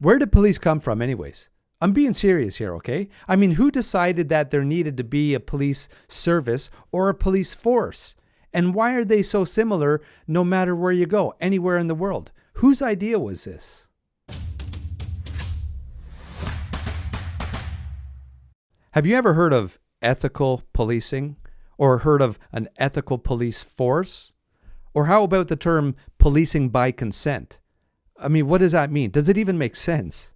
Where did police come from anyways? I'm being serious here, okay? I mean, who decided that there needed to be a police service or a police force? And why are they so similar no matter where you go, anywhere in the world? Whose idea was this? Have you ever heard of ethical policing or heard of an ethical police force? Or how about the term policing by consent? I mean, what does that mean? Does it even make sense?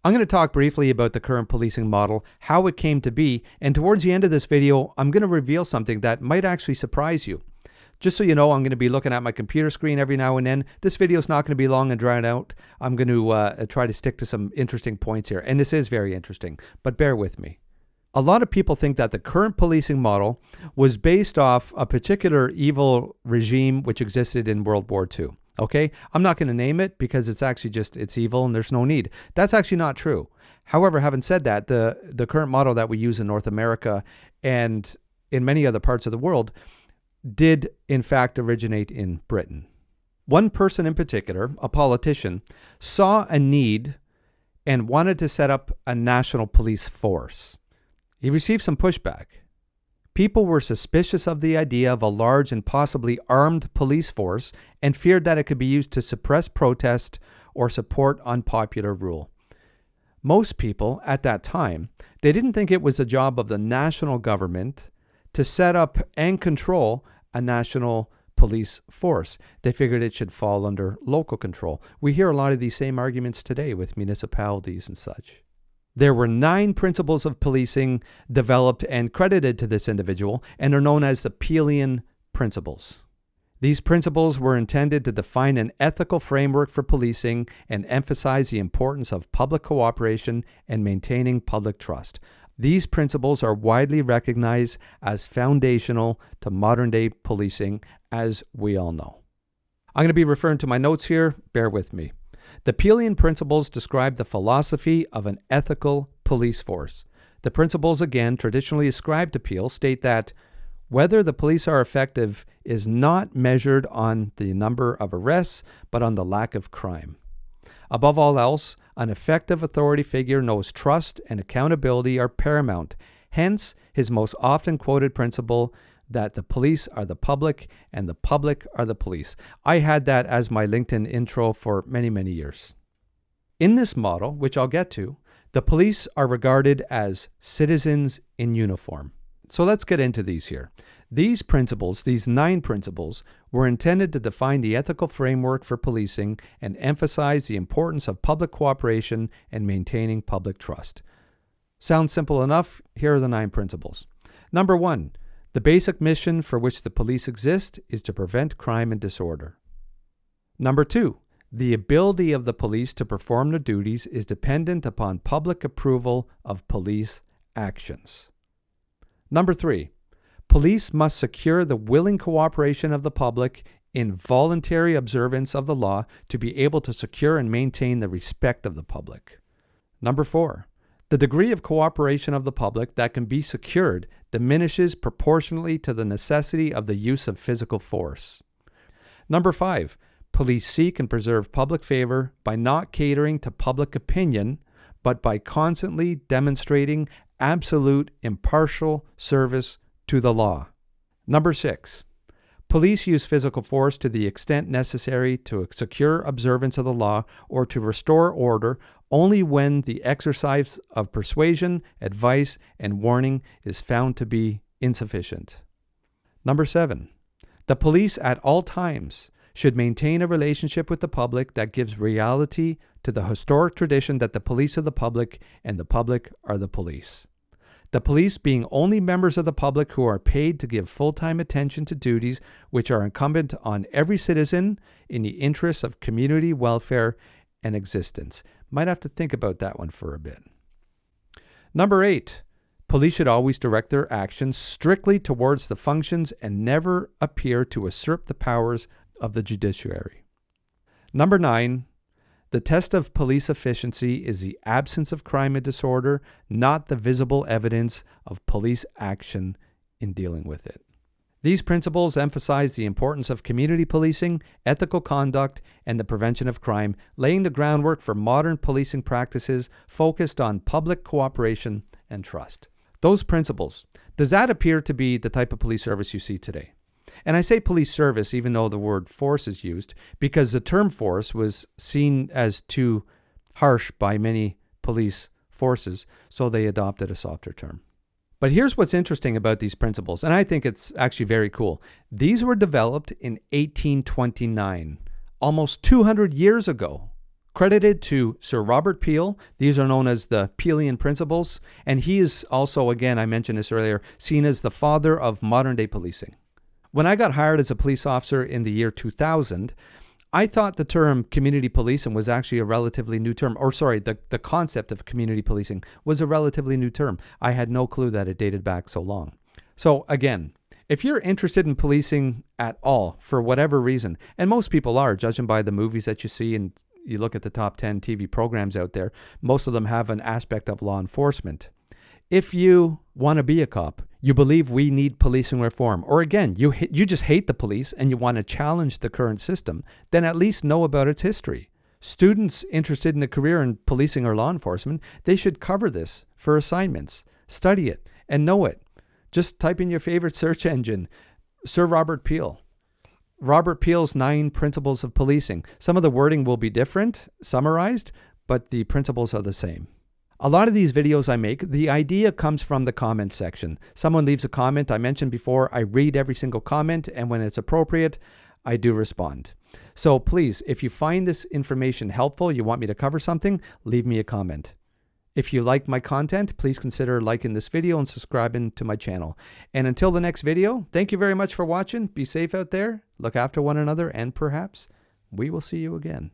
I'm going to talk briefly about the current policing model, how it came to be, and towards the end of this video, I'm going to reveal something that might actually surprise you. Just so you know, I'm going to be looking at my computer screen every now and then. This video is not going to be long and drawn out. I'm going to try to stick to some interesting points here, and this is very interesting, but bear with me. A lot of people think that the current policing model was based off a particular evil regime which existed in World War II. Okay, I'm not going to name it because it's actually just, it's evil and there's no need. That's actually not true. However, having said that, the current model that we use in North America and in many other parts of the world did in fact originate in Britain. One person in particular, a politician, saw a need and wanted to set up a national police force. He received some pushback. People were suspicious of the idea of a large and possibly armed police force and feared that it could be used to suppress protest or support unpopular rule. Most people at that time, they didn't think it was the job of the national government to set up and control a national police force. They figured it should fall under local control. We hear a lot of these same arguments today with municipalities and such. There were 9 principles of policing developed and credited to this individual, and are known as the Peelian Principles. These principles were intended to define an ethical framework for policing and emphasize the importance of public cooperation and maintaining public trust. These principles are widely recognized as foundational to modern-day policing, as we all know. I'm going to be referring to my notes here. Bear with me. The Peelian Principles describe the philosophy of an ethical police force. The principles, again, traditionally ascribed to Peel, state that whether the police are effective is not measured on the number of arrests, but on the lack of crime. Above all else, an effective authority figure knows trust and accountability are paramount. Hence, his most often quoted principle that the police are the public and the public are the police. I had that as my LinkedIn intro for many, many years. In this model, which I'll get to, the police are regarded as citizens in uniform. So let's get into these here. These principles, these 9 principles, were intended to define the ethical framework for policing and emphasize the importance of public cooperation and maintaining public trust. Sounds simple enough? Here are the 9 principles. Number 1, the basic mission for which the police exist is to prevent crime and disorder. Number 2, the ability of the police to perform their duties is dependent upon public approval of police actions. Number 3, police must secure the willing cooperation of the public in voluntary observance of the law to be able to secure and maintain the respect of the public. Number 4, the degree of cooperation of the public that can be secured diminishes proportionally to the necessity of the use of physical force. Number 5, police seek and preserve public favor by not catering to public opinion, but by constantly demonstrating absolute impartial service to the law. Number 6, police use physical force to the extent necessary to secure observance of the law or to restore order only when the exercise of persuasion, advice, and warning is found to be insufficient. Number 7, the police at all times should maintain a relationship with the public that gives reality to the historic tradition that the police are the public and the public are the police. The police being only members of the public who are paid to give full-time attention to duties which are incumbent on every citizen in the interests of community welfare and existence. Might have to think about that one for a bit. Number 8, police should always direct their actions strictly towards the functions and never appear to usurp the powers of the judiciary. Number 9, the test of police efficiency is the absence of crime and disorder, not the visible evidence of police action in dealing with it. These principles emphasize the importance of community policing, ethical conduct, and the prevention of crime, laying the groundwork for modern policing practices focused on public cooperation and trust. Those principles, does that appear to be the type of police service you see today? And I say police service, even though the word force is used, because the term force was seen as too harsh by many police forces, so they adopted a softer term. But here's what's interesting about these principles, and I think it's actually very cool. These were developed in 1829, almost 200 years ago, credited to Sir Robert Peel. These are known as the Peelian Principles, and he is also, again, I mentioned this earlier, seen as the father of modern-day policing. When I got hired as a police officer in the year 2000, I thought the term community policing was actually a relatively new term. The concept of community policing was a relatively new term. I had no clue that it dated back so long. So again, if you're interested in policing at all, for whatever reason, and most people are, judging by the movies that you see and you look at the top 10 TV programs out there, most of them have an aspect of law enforcement. If you want to be a cop, you believe we need policing reform, or again, you just hate the police and you want to challenge the current system, then at least know about its history. Students interested in a career in policing or law enforcement, they should cover this for assignments, study it, and know it. Just type in your favorite search engine, Sir Robert Peel. Robert Peel's 9 Principles of Policing. Some of the wording will be different, summarized, but the principles are the same. A lot of these videos I make, the idea comes from the comments section. Someone leaves a comment. I mentioned before, I read every single comment, and when it's appropriate, I do respond. So please, if you find this information helpful, you want me to cover something, leave me a comment. If you like my content, please consider liking this video and subscribing to my channel. And until the next video, thank you very much for watching. Be safe out there, look after one another, and perhaps we will see you again.